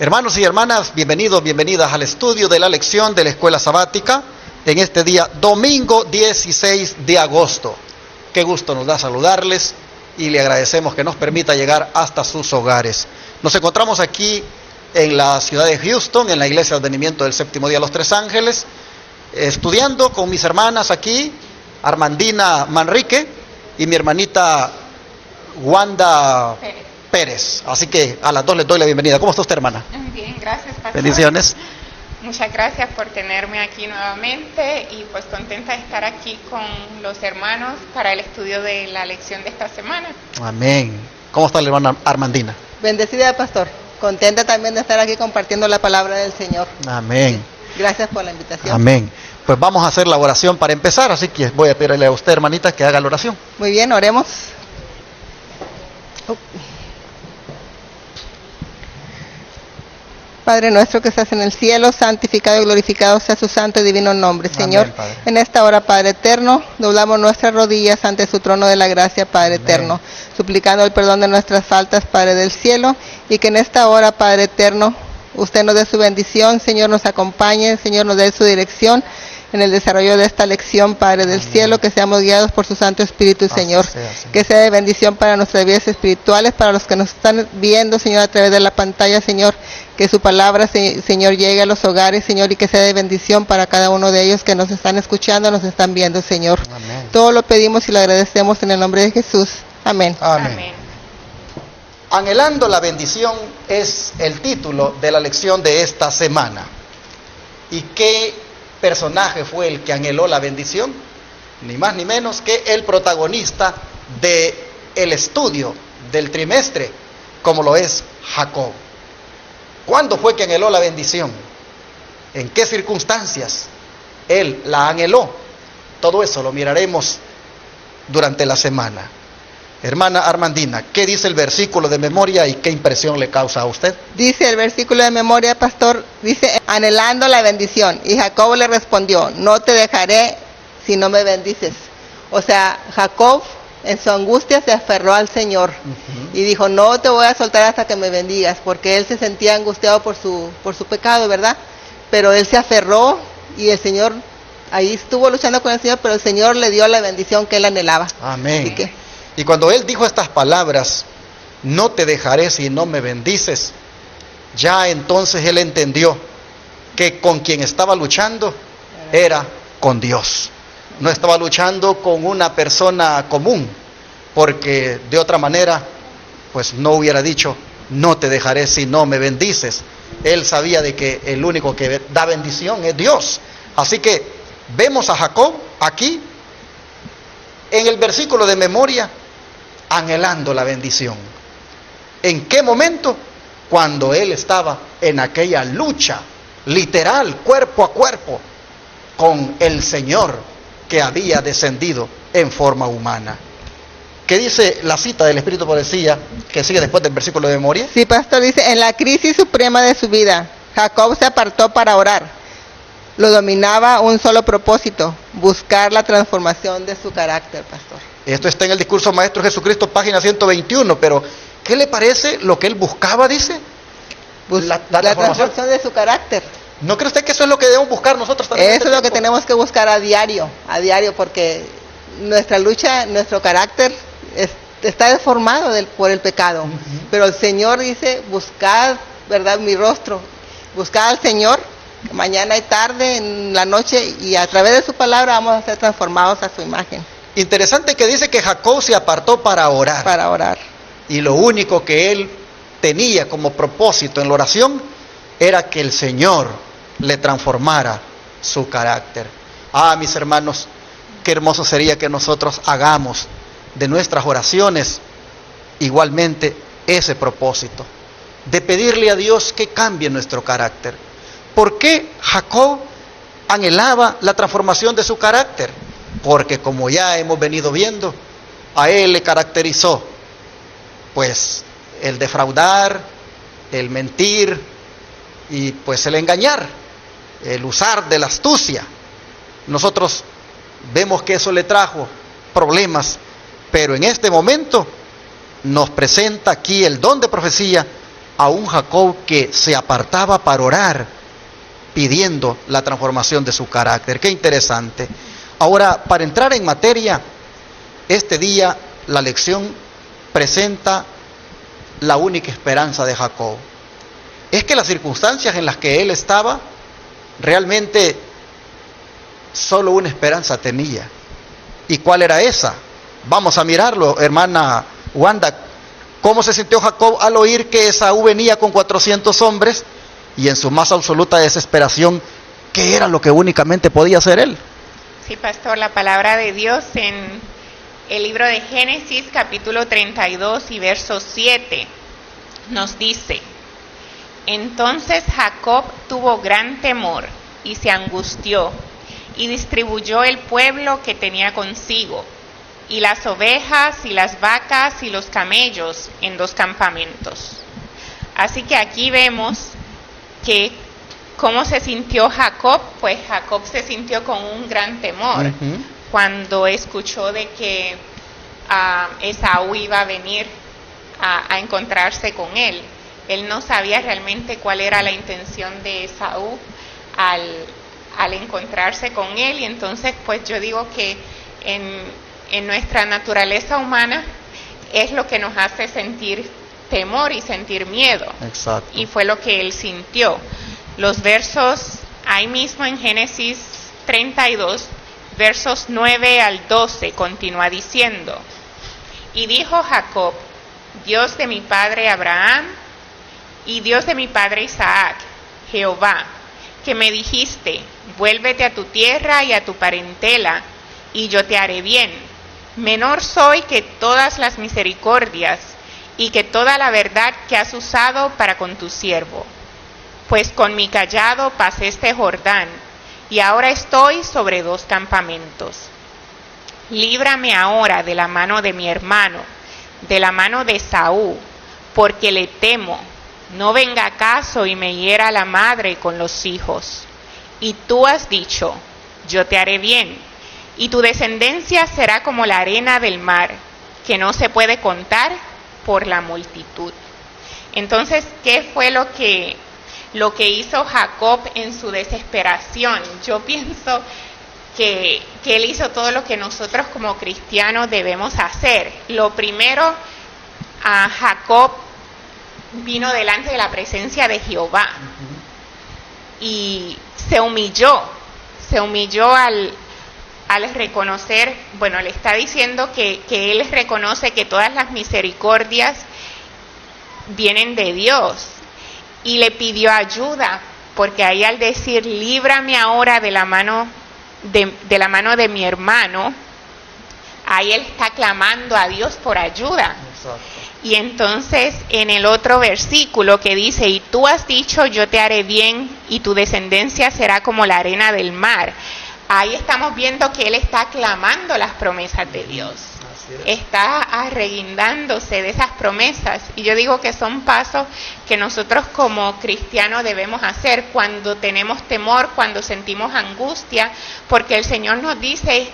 Hermanos y hermanas, bienvenidos, bienvenidas al estudio de la lección de la Escuela Sabática en este día, domingo 16 de agosto. Qué gusto nos da saludarles y le agradecemos que nos permita llegar hasta sus hogares. Nos encontramos aquí en la ciudad de Houston, en la Iglesia de Advenimiento del Séptimo Día de los Tres Ángeles, estudiando con mis hermanas aquí, Armandina Manrique y mi hermanita Wanda Pérez. Así que a las dos les doy la bienvenida. ¿Cómo está usted, hermana? Muy bien, gracias, pastor. Bendiciones. Muchas gracias por tenerme aquí nuevamente y pues contenta de estar aquí con los hermanos para el estudio de la lección de esta semana. Amén. ¿Cómo está la hermana Armandina? Bendecida, pastor. Contenta también de estar aquí compartiendo la palabra del Señor. Amén. Gracias por la invitación. Amén. Pues vamos a hacer la oración para empezar, así que voy a pedirle a usted, hermanita, que haga la oración. Muy bien, oremos. Padre nuestro que estás en el cielo, santificado y glorificado sea su santo y divino nombre, Señor. Amén, Padre. En esta hora, Padre eterno, doblamos nuestras rodillas ante su trono de la gracia, Padre Amén. eterno, suplicando el perdón de nuestras faltas, Padre del cielo, y que en esta hora, Padre eterno, usted nos dé su bendición, Señor, nos acompañe, Señor, nos dé su dirección en el desarrollo de esta lección, Padre del Amén. cielo, que seamos guiados por su Santo Espíritu, Así Señor. sea, Señor. Que sea de bendición para nuestras vidas espirituales, para los que nos están viendo, Señor, a través de la pantalla, Señor, que su palabra, Señor, llegue a los hogares, Señor, y que sea de bendición para cada uno de ellos que nos están escuchando, nos están viendo, Señor. Amén. Todo lo pedimos y lo agradecemos en el nombre de Jesús. Amén. Amén. Anhelando la bendición es el título de la lección de esta semana. ¿Y qué personaje fue el que anheló la bendición? Ni más ni menos que el protagonista del estudio del trimestre, como lo es Jacob. ¿Cuándo fue que anheló la bendición? ¿En qué circunstancias él la anheló? Todo eso lo miraremos durante la semana. Hermana Armandina, ¿qué dice el versículo de memoria y qué impresión le causa a usted? Dice el versículo de memoria, pastor, dice, anhelando la bendición. Y Jacob le respondió, no te dejaré si no me bendices. O sea, Jacob en su angustia se aferró al Señor y dijo, no te voy a soltar hasta que me bendigas, porque él se sentía angustiado por su pecado, ¿verdad? Pero él se aferró y el Señor, ahí estuvo luchando con el Señor, pero el Señor le dio la bendición que él anhelaba. Amén. Así que, y cuando él dijo estas palabras, no te dejaré si no me bendices, ya entonces él entendió que con quien estaba luchando era con Dios. No estaba luchando con una persona común, porque de otra manera, pues no hubiera dicho, no te dejaré si no me bendices. Él sabía de que el único que da bendición es Dios. Así que vemos a Jacob aquí, en el versículo de memoria, anhelando la bendición. ¿En qué momento? Cuando él estaba en aquella lucha literal, cuerpo a cuerpo, con el Señor que había descendido en forma humana. ¿Qué dice la cita del Espíritu Poesía que sigue después del versículo de memoria? sí, pastor, dice, en la crisis suprema de su vida, Jacob se apartó para orar. Lo dominaba un solo propósito, buscar la transformación de su carácter, pastor. Esto está en el Discurso Maestro Jesucristo, página 121, pero ¿qué le parece lo que él buscaba, dice? La transformación de su carácter. ¿No cree usted que eso es lo que debemos buscar nosotros también? Eso es lo que tenemos que buscar a diario, porque nuestra lucha, nuestro carácter está deformado por el pecado. Pero el Señor dice, buscad, ¿verdad?, mi rostro. Buscad al Señor, mañana y tarde, en la noche, y a través de su palabra vamos a ser transformados a su imagen. Interesante que dice que Jacob se apartó para orar. Para orar. Y lo único que él tenía como propósito en la oración era que el Señor le transformara su carácter. Ah, mis hermanos, qué hermoso sería que nosotros hagamos de nuestras oraciones igualmente ese propósito, de pedirle a Dios que cambie nuestro carácter. ¿Por qué Jacob anhelaba la transformación de su carácter? Porque como ya hemos venido viendo, a él le caracterizó pues el defraudar, el mentir y pues el engañar, el usar de la astucia. Nosotros vemos que eso le trajo problemas, pero en este momento nos presenta aquí el don de profecía a un Jacob que se apartaba para orar, pidiendo la transformación de su carácter. Qué interesante. Ahora, para entrar en materia, este día la lección presenta la única esperanza de Jacob. Es que las circunstancias en las que él estaba, realmente solo una esperanza tenía. ¿Y cuál era esa? Vamos a mirarlo, hermana Wanda. ¿Cómo se sintió Jacob al oír que Esaú venía con 400 hombres y en su más absoluta desesperación, qué era lo que únicamente podía hacer él? Sí, pastor, la palabra de Dios en el libro de Génesis, capítulo 32 y verso 7, nos dice: entonces Jacob tuvo gran temor y se angustió, y distribuyó el pueblo que tenía consigo, y las ovejas y las vacas y los camellos en 2 campamentos. Así que aquí vemos que cómo se sintió Jacob. Pues Jacob se sintió con un gran temor cuando escuchó de que Esaú iba a venir a encontrarse con él. Él no sabía realmente cuál era la intención de Esaú al encontrarse con él, y entonces pues yo digo que en nuestra naturaleza humana es lo que nos hace sentir temor y sentir miedo. Exacto. Y fue lo que él sintió. Los versos ahí mismo en Génesis 32, versos 9 al 12, continúa diciendo: y dijo Jacob, Dios de mi padre Abraham y Dios de mi padre Isaac, Jehová, que me dijiste, vuélvete a tu tierra y a tu parentela, y yo te haré bien. Menor soy que todas las misericordias y que toda la verdad que has usado para con tu siervo. Pues con mi cayado pasé este Jordán, y ahora estoy sobre 2 campamentos. Líbrame ahora de la mano de mi hermano, de la mano de Esaú, porque le temo, no venga acaso y me hiera la madre con los hijos. Y tú has dicho, yo te haré bien, y tu descendencia será como la arena del mar, que no se puede contar por la multitud. Entonces, ¿qué fue lo que hizo Jacob en su desesperación? Yo pienso que él hizo todo lo que nosotros como cristianos debemos hacer. Lo primero, Jacob vino delante de la presencia de Jehová y se humilló al reconocer, bueno, le está diciendo que él reconoce que todas las misericordias vienen de Dios, y le pidió ayuda, porque ahí al decir líbrame ahora de la mano de mi hermano, ahí él está clamando a Dios por ayuda. Exacto. Y entonces en el otro versículo que dice, y tú has dicho yo te haré bien y tu descendencia será como la arena del mar, ahí estamos viendo que él está clamando las promesas de Dios, está arreguindándose de esas promesas. Y yo digo que son pasos que nosotros como cristianos debemos hacer cuando tenemos temor, cuando sentimos angustia, porque el Señor nos dice,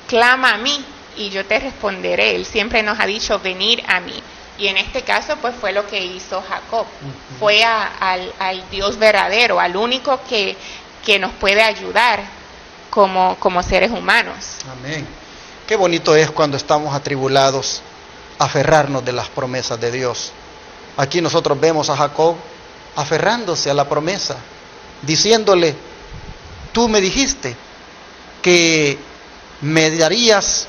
clama a mí y yo te responderé. Él siempre nos ha dicho, venir a mí. Y en este caso pues fue lo que hizo Jacob, fue al Dios verdadero, al único que nos puede ayudar como seres humanos. Amén. Qué bonito es cuando estamos atribulados aferrarnos de las promesas de Dios. Aquí nosotros vemos a Jacob aferrándose a la promesa, diciéndole, tú me dijiste que me darías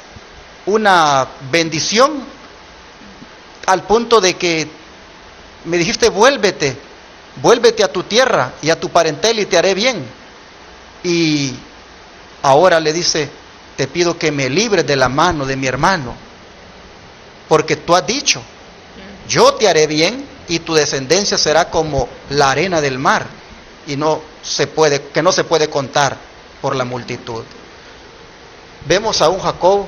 una bendición, al punto de que me dijiste vuélvete a tu tierra y a tu parentela y te haré bien. Y ahora le dice, te pido que me libres de la mano de mi hermano, porque tú has dicho, yo te haré bien y tu descendencia será como la arena del mar, y que no se puede contar por la multitud. Vemos a un Jacob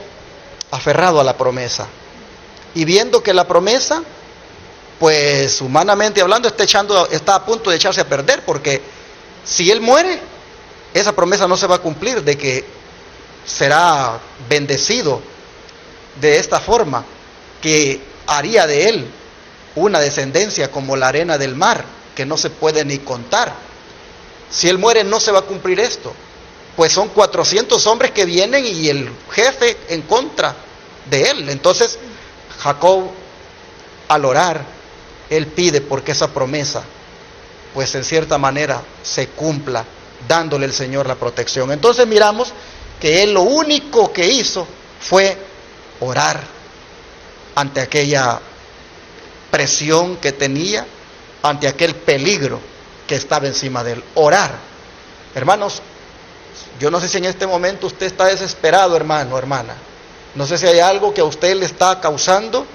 aferrado a la promesa, y viendo que la promesa, pues humanamente hablando, está a punto de echarse a perder, porque si él muere, esa promesa no se va a cumplir de que será bendecido de esta forma, que haría de él una descendencia como la arena del mar, que no se puede ni contar. Si él muere no se va a cumplir esto, pues son 400 hombres que vienen y el jefe en contra de él. Entonces Jacob, al orar, él pide porque esa promesa, pues en cierta manera se cumpla, dándole el Señor la protección. Entonces miramos que él lo único que hizo fue orar ante aquella presión que tenía, ante aquel peligro que estaba encima de él. Orar. Hermanos, yo no sé si en este momento usted está desesperado, hermano, hermana. No sé si hay algo que a usted le está causando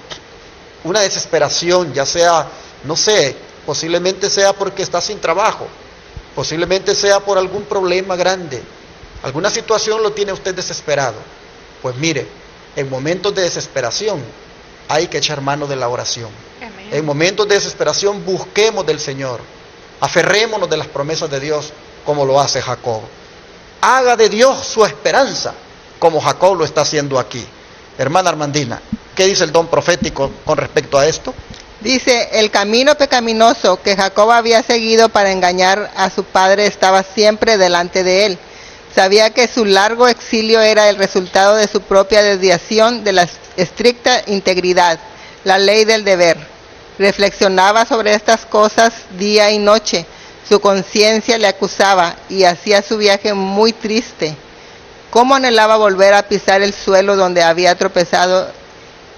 una desesperación, ya sea, no sé, posiblemente sea porque está sin trabajo, posiblemente sea por algún problema grande, alguna situación lo tiene usted desesperado. Pues mire, en momentos de desesperación hay que echar mano de la oración. Amén. En momentos de desesperación busquemos del Señor, aferrémonos de las promesas de Dios como lo hace Jacob. Haga de Dios su esperanza como Jacob lo está haciendo aquí. Hermana Armandina, ¿qué dice el don profético con respecto a esto? Dice, el camino pecaminoso que Jacob había seguido para engañar a su padre estaba siempre delante de él. Sabía que su largo exilio era el resultado de su propia desviación de la estricta integridad, la ley del deber. Reflexionaba sobre estas cosas día y noche. Su conciencia le acusaba y hacía su viaje muy triste. Cómo anhelaba volver a pisar el suelo donde había tropezado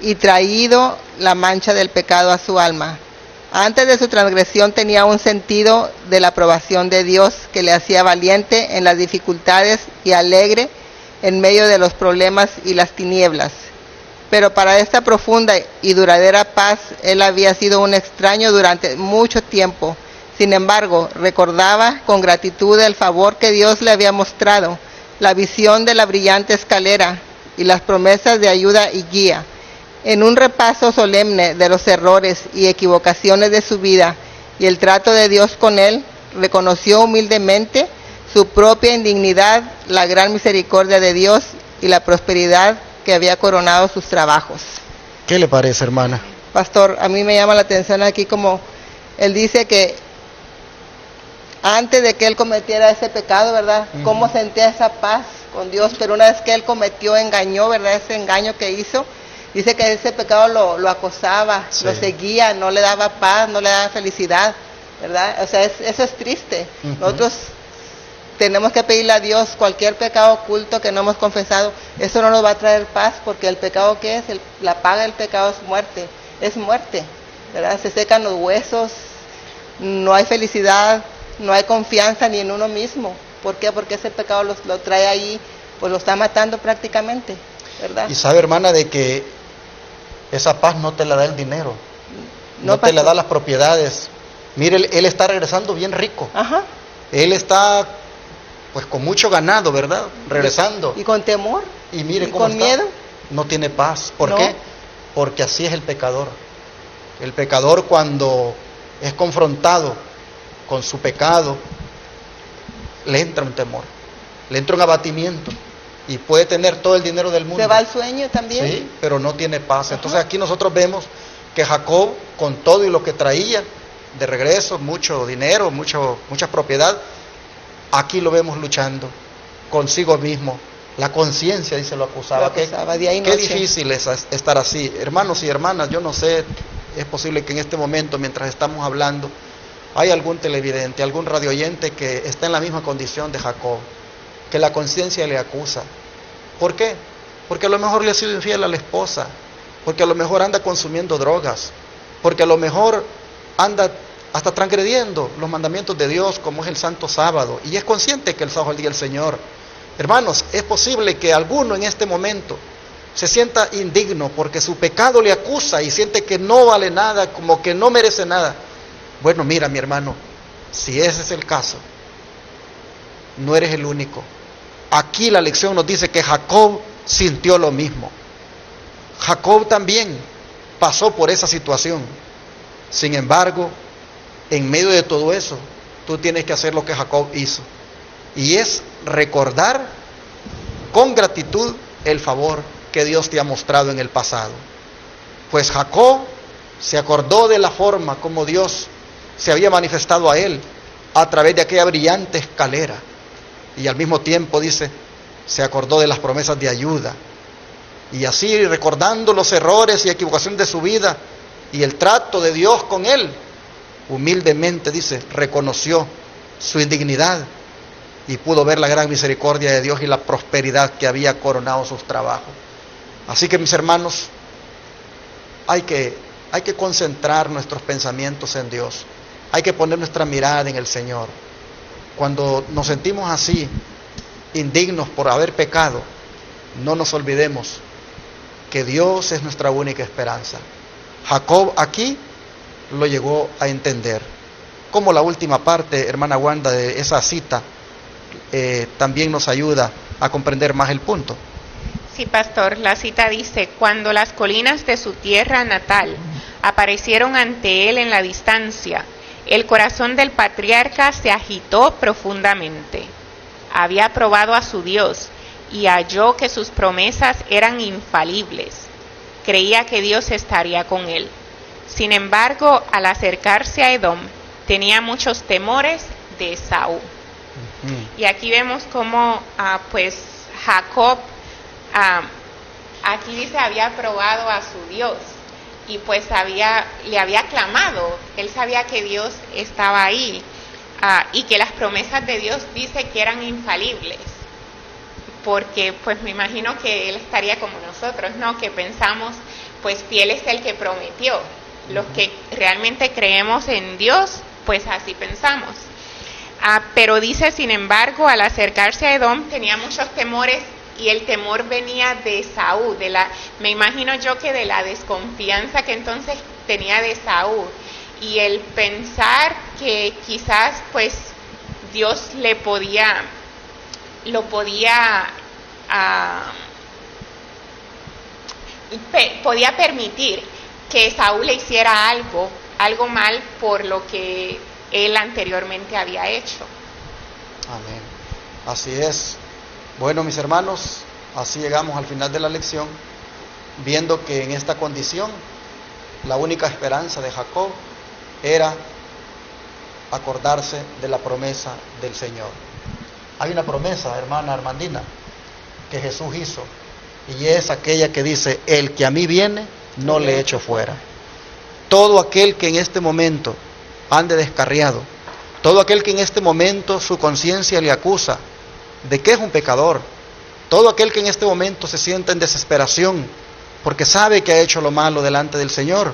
y traído la mancha del pecado a su alma. Antes de su transgresión tenía un sentido de la aprobación de Dios que le hacía valiente en las dificultades y alegre en medio de los problemas y las tinieblas. Pero para esta profunda y duradera paz, él había sido un extraño durante mucho tiempo. Sin embargo, recordaba con gratitud el favor que Dios le había mostrado, la visión de la brillante escalera y las promesas de ayuda y guía. En un repaso solemne de los errores y equivocaciones de su vida y el trato de Dios con él, reconoció humildemente su propia indignidad, la gran misericordia de Dios y la prosperidad que había coronado sus trabajos. ¿Qué le parece, hermana? Pastor, a mí me llama la atención aquí como él dice que antes de que él cometiera ese pecado, ¿verdad? Cómo sentía esa paz con Dios, pero una vez que él engañó, ¿verdad? Ese engaño que hizo, dice que ese pecado lo acosaba, sí, lo seguía, no le daba paz, no le daba felicidad, ¿verdad? O sea, eso es triste. Nosotros tenemos que pedirle a Dios cualquier pecado oculto que no hemos confesado, eso no nos va a traer paz, porque el pecado que es, la paga del pecado es muerte, ¿verdad? Se secan los huesos, no hay felicidad, no hay confianza ni en uno mismo. ¿Por qué? Porque ese pecado lo trae ahí, pues lo está matando prácticamente, ¿verdad? Y sabe, hermana, de que esa paz no te la da el dinero, no te la da las propiedades. Mire, él está regresando bien rico. Ajá. Él está pues con mucho ganado, ¿verdad? Regresando. Y con temor. Y mire y cómo con está. miedo. No tiene paz. ¿Por No. qué? Porque así es el pecador. El pecador, cuando es confrontado con su pecado, le entra un temor, le entra un abatimiento, y puede tener todo el dinero del mundo. Se va al sueño también. Sí, pero no tiene paz. Ajá. Entonces aquí nosotros vemos que Jacob, con todo y lo que traía de regreso, mucho dinero, mucha propiedad, aquí lo vemos luchando consigo mismo. La conciencia, dice, lo acusaba. Día y Qué noche. difícil es estar así. Hermanos y hermanas, yo no sé, es posible que en este momento, mientras estamos hablando, hay algún televidente, algún radioyente que está en la misma condición de Jacob, que la conciencia le acusa. ¿Por qué? Porque a lo mejor le ha sido infiel a la esposa, porque a lo mejor anda consumiendo drogas, porque a lo mejor anda hasta transgrediendo los mandamientos de Dios, como es el Santo Sábado, y es consciente que el sábado es el día del Señor. Hermanos, es posible que alguno en este momento se sienta indigno porque su pecado le acusa y siente que no vale nada, como que no merece nada. Bueno, mira, mi hermano, si ese es el caso, no eres el único. Aquí la lección nos dice que Jacob sintió lo mismo. Jacob también pasó por esa situación. Sin embargo, en medio de todo eso, tú tienes que hacer lo que Jacob hizo, y es recordar con gratitud el favor que Dios te ha mostrado en el pasado. Pues Jacob se acordó de la forma como Dios se había manifestado a él a través de aquella brillante escalera. Y al mismo tiempo, dice, se acordó de las promesas de ayuda. Y así, recordando los errores y equivocaciones de su vida y el trato de Dios con él, humildemente, dice, reconoció su indignidad y pudo ver la gran misericordia de Dios y la prosperidad que había coronado sus trabajos. Así que, mis hermanos, hay que concentrar nuestros pensamientos en Dios. Hay que poner nuestra mirada en el Señor. Cuando nos sentimos así, indignos por haber pecado, no nos olvidemos que Dios es nuestra única esperanza. Jacob aquí lo llegó a entender. Como la última parte, hermana Wanda, de esa cita, también nos ayuda a comprender más el punto. Sí, pastor, la cita dice: cuando las colinas de su tierra natal aparecieron ante él en la distancia, el corazón del patriarca se agitó profundamente. Había probado a su Dios y halló que sus promesas eran infalibles. Creía que Dios estaría con él. Sin embargo, al acercarse a Edom, tenía muchos temores de Esaú. Y aquí vemos cómo pues Jacob, aquí dice, había probado a su Dios y pues le había clamado. Él sabía que Dios estaba ahí y que las promesas de Dios dice que eran infalibles, porque pues me imagino que él estaría como nosotros, ¿no? Que pensamos, pues fiel es el que prometió. Los que realmente creemos en Dios, pues así pensamos. Pero dice, sin embargo, al acercarse a Edom tenía muchos temores, y el temor venía de Esaú, me imagino yo que de la desconfianza que entonces tenía de Esaú, y el pensar que quizás pues Dios podía permitir que Esaú le hiciera algo mal por lo que él anteriormente había hecho. Amén. Así es. Bueno, mis hermanos, así llegamos al final de la lección, viendo que en esta condición la única esperanza de Jacob era acordarse de la promesa del Señor. Hay una promesa, hermana Armandina, que Jesús hizo, y es aquella que dice: el que a mí viene, no le echo fuera. Todo aquel que en este momento ande descarriado, todo aquel que en este momento su conciencia le acusa de que es un pecador, todo aquel que en este momento se sienta en desesperación porque sabe que ha hecho lo malo delante del Señor,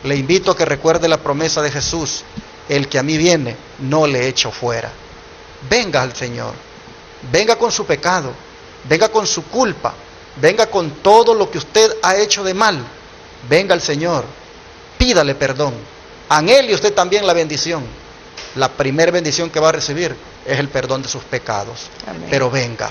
le invito a que recuerde la promesa de Jesús: el que a mí viene, no le echo fuera. Venga al Señor, venga con su pecado, venga con su culpa, venga con todo lo que usted ha hecho de mal, venga al Señor, pídale perdón, anhele usted también la bendición. La primera bendición que va a recibir es el perdón de sus pecados. Amén. Pero venga.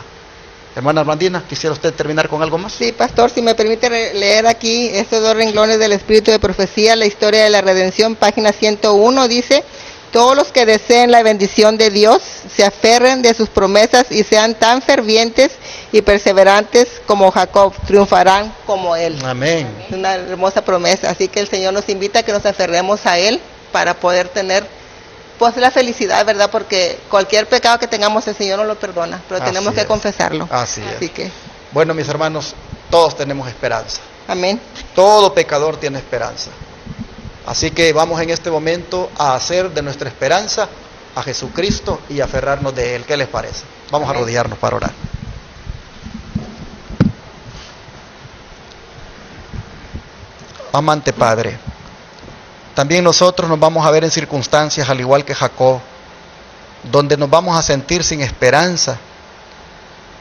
Hermana Armandina, ¿quisiera usted terminar con algo más? Sí, pastor, si me permite leer aquí estos 2 renglones del Espíritu de Profecía, la historia de la redención, página 101, dice: todos los que deseen la bendición de Dios se aferren de sus promesas y sean tan fervientes y perseverantes como Jacob, triunfarán como él. Amén. Es una hermosa promesa, así que el Señor nos invita a que nos aferremos a él para poder tener pues la felicidad, ¿verdad? Porque cualquier pecado que tengamos el Señor nos lo perdona, pero tenemos que confesarlo. Así que, bueno, mis hermanos, todos tenemos esperanza. Amén. Todo pecador tiene esperanza. Así que vamos en este momento a hacer de nuestra esperanza a Jesucristo y aferrarnos de Él. ¿Qué les parece? Vamos a arrodillarnos para orar. Amante Padre, también nosotros nos vamos a ver en circunstancias al igual que Jacob, donde nos vamos a sentir sin esperanza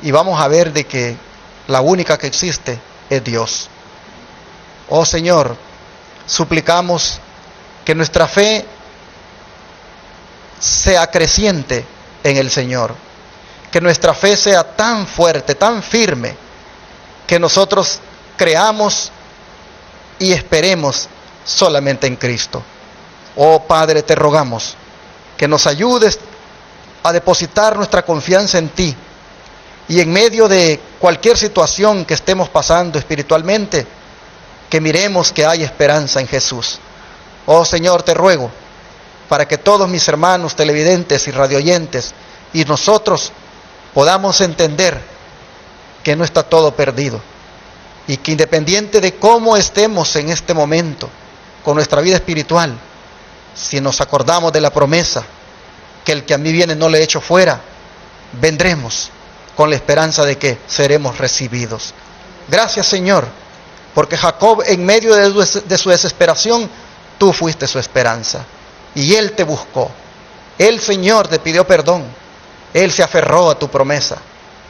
y vamos a ver de que la única que existe es Dios. Oh Señor, suplicamos que nuestra fe sea creciente en el Señor, que nuestra fe sea tan fuerte, tan firme, que nosotros creamos y esperemos solamente en Cristo. Oh Padre, te rogamos que nos ayudes a depositar nuestra confianza en ti, y en medio de cualquier situación que estemos pasando espiritualmente, que miremos que hay esperanza en Jesús. Oh Señor, te ruego para que todos mis hermanos televidentes y radioyentes y nosotros podamos entender que no está todo perdido y que independiente de cómo estemos en este momento con nuestra vida espiritual, si nos acordamos de la promesa que el que a mí viene no le echo fuera, vendremos con la esperanza de que seremos recibidos. Gracias, Señor, porque Jacob, en medio de su desesperación, tú fuiste su esperanza y él te buscó. Él, Señor, te pidió perdón. Él se aferró a tu promesa.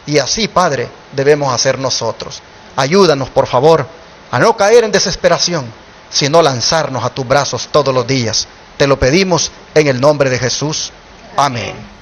Y así, Padre, debemos hacer nosotros. Ayúdanos, por favor, a no caer en desesperación, sino lanzarnos a tus brazos todos los días. Te lo pedimos en el nombre de Jesús. Amén.